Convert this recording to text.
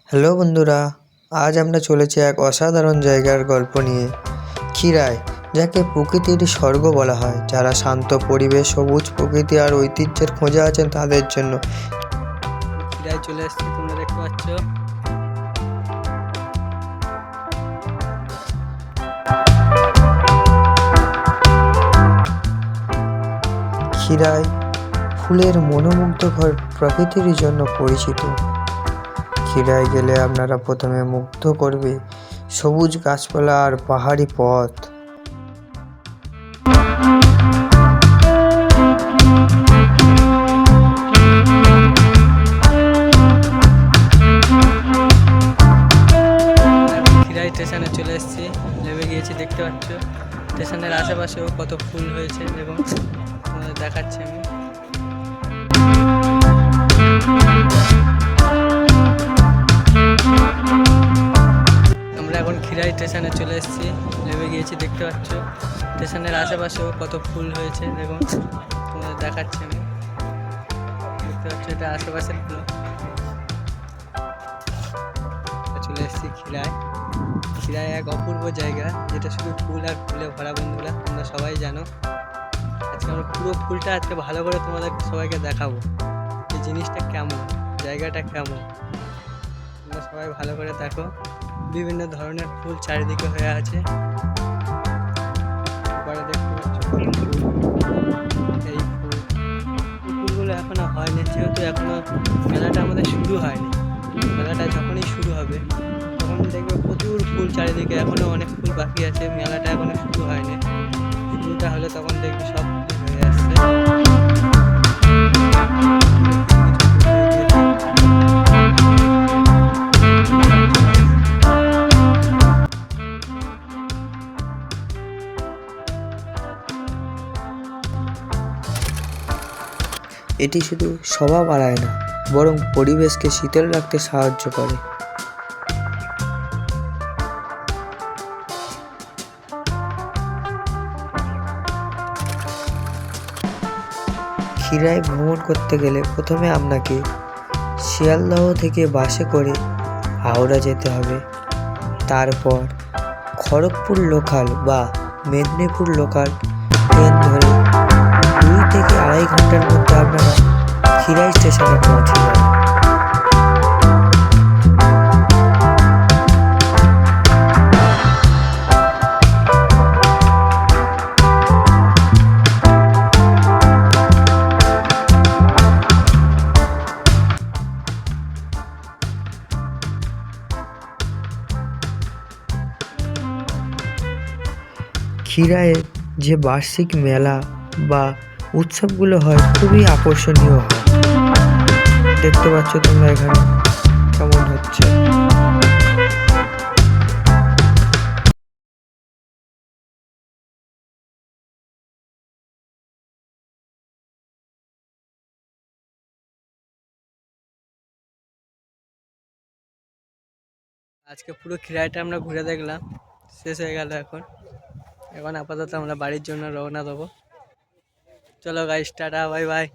Hello বন্ধুরা, আজ আমরা চলেছি এক অসাধারণ জায়গার গল্প নিয়ে। ক্ষীরাই, যাকে প্রকৃতির স্বর্গ বলা হয়। যারা শান্ত পরিবেশ, সবুজ প্রকৃতি আর ঐতিহ্যের খোঁজে আছেন তাদের জন্য ক্ষীরাই চলে এসেছে, তোমরা দেখতে পাচ্ছ। ক্ষীরাই ফুলের মনোমুগ্ধকর প্রকৃতির জন্য পরিচিত। ক্ষীরাই গেলে আপনারা প্রথমে মুগ্ধ করবে সবুজ গাছপালা আর পাহাড়ি পথ। ক্ষীরাই স্টেশনে চলে এসেছি, নেমে গিয়েছি। দেখতে পাচ্ছ স্টেশনের আশেপাশেও কত ফুল হয়েছে এবং তোমাদের দেখাচ্ছি আমি। আমরা এখন ক্ষীরাই স্টেশনে চলে এসেছি, নেমে গিয়েছি। দেখতে পাচ্ছ স্টেশনের আশেপাশেও কত ফুল হয়েছে এবং তোমাদের দেখাচ্ছি আমি। দেখতে পাচ্ছ এটা আশেপাশের ফুল। চলে এসেছি ক্ষীরাই। ক্ষীরাই এক অপূর্ব জায়গা, যেটা শুধু ফুল আর ফুলে ভরা। বন্ধুরা, তোমরা সবাই জানো। আজকে আমরা পুরো ফুলটা আজকে ভালো করে তোমাদের সবাইকে দেখাবো, এই জিনিসটা কেমন, জায়গাটা কেমন। তোমরা সবাই ভালো করে দেখো। বিভিন্ন ধরনের ফুল চারিদিকে হয়ে আছে। পরে দেখতে পাচ্ছ কত ফুল। এই ফুলগুলো এখনো হয়নি, যেহেতু এখনো মেলাটা আমাদের শুরু হয়নি। মেলাটা যখনই শুরু হবে তখন দেখবে প্রচুর ফুল চারিদিকে। এখনো অনেক ফুল বাকি আছে, মেলাটা এখনো শুরু হয়নি। ফুলটা হলে তখন দেখবে সব ফুল হয়ে আসছে। এটি শুধু শোভা বাড়ায় না, বরং পরিবেশকে শীতল রাখতে সাহায্য করে। ক্ষীরাই ভ্রমণ করতে গেলে প্রথমে আপনাকে শিয়ালদহ থেকে বাসে করে হাওড়া যেতে হবে। তারপর খড়গপুর লোকাল বা মেদিনীপুর লোকাল ট্রেন ধরে 2 থেকে 2.5 ঘন্টার মধ্যে আপনারা ক্ষীরাই স্টেশনে পৌঁছে যাবেন। ক্ষীরাইয়ের যে বার্ষিক মেলা বা উৎসবগুলো হয় খুবই আকর্ষণীয় হয়। দেখতে পাচ্ছ তোমরা এখানে কেমন হচ্ছে। আজকে পুরো ক্ষীরাইটা আমরা ঘুরে দেখলাম, শেষ হয়ে গেল। এখন এখন আপাতত আমরা বাড়ির জন্য রওনা দেবো। চলো গাইস, টাটা, বাই বাই।